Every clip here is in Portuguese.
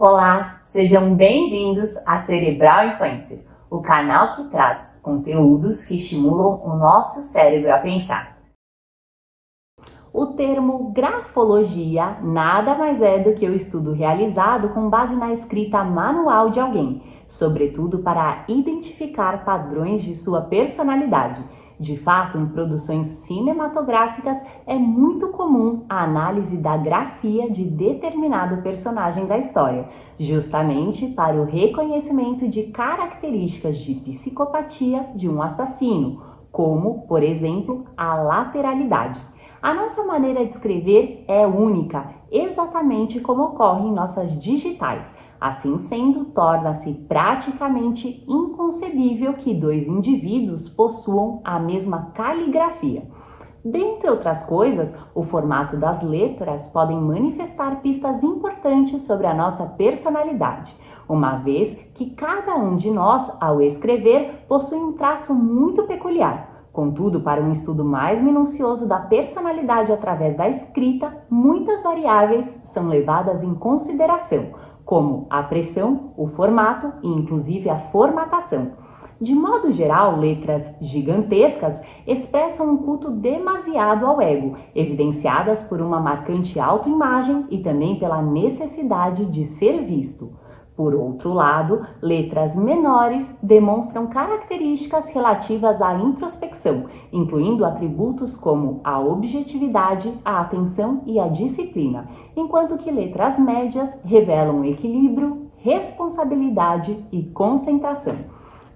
Olá, sejam bem-vindos a Cerebral Influencer, o canal que traz conteúdos que estimulam o nosso cérebro a pensar. O termo grafologia nada mais é do que o estudo realizado com base na escrita manual de alguém, sobretudo para identificar padrões de sua personalidade. De fato, em produções cinematográficas é muito comum a análise da grafia de determinado personagem da história, justamente para o reconhecimento de características de psicopatia de um assassino, como, por exemplo, a lateralidade. A nossa maneira de escrever é única, exatamente como ocorre em nossas digitais. Assim sendo, torna-se praticamente inconcebível que dois indivíduos possuam a mesma caligrafia. Dentre outras coisas, o formato das letras podem manifestar pistas importantes sobre a nossa personalidade, uma vez que cada um de nós, ao escrever, possui um traço muito peculiar. Contudo, para um estudo mais minucioso da personalidade através da escrita, muitas variáveis são levadas em consideração, como a pressão, o formato e inclusive a formatação. De modo geral, letras gigantescas expressam um culto demasiado ao ego, evidenciadas por uma marcante autoimagem e também pela necessidade de ser visto. Por outro lado, letras menores demonstram características relativas à introspecção, incluindo atributos como a objetividade, a atenção e a disciplina, enquanto que letras médias revelam equilíbrio, responsabilidade e concentração.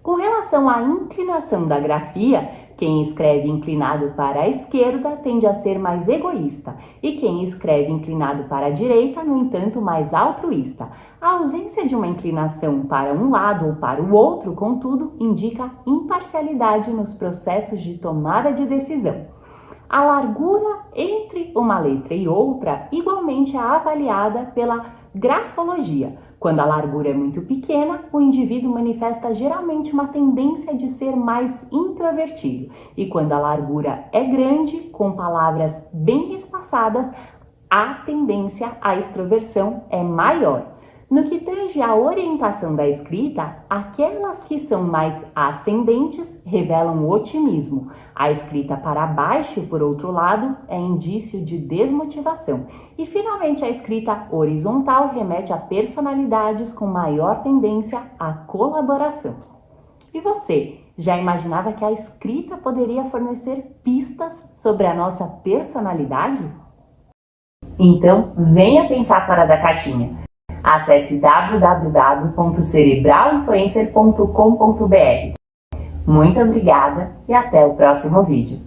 Com relação à inclinação da grafia, quem escreve inclinado para a esquerda tende a ser mais egoísta e quem escreve inclinado para a direita, no entanto, mais altruísta. A ausência de uma inclinação para um lado ou para o outro, contudo, indica imparcialidade nos processos de tomada de decisão. A largura entre uma letra e outra igualmente é avaliada pela grafologia. Quando a largura é muito pequena, o indivíduo manifesta geralmente uma tendência de ser mais introvertido. E quando a largura é grande, com palavras bem espaçadas, a tendência à extroversão é maior. No que tange à orientação da escrita, aquelas que são mais ascendentes revelam otimismo. A escrita para baixo, por outro lado, é indício de desmotivação. E, finalmente, a escrita horizontal remete a personalidades com maior tendência à colaboração. E você, já imaginava que a escrita poderia fornecer pistas sobre a nossa personalidade? Então, venha pensar fora da caixinha. Acesse www.cerebralinfluencer.com.br. Muito obrigada e até o próximo vídeo.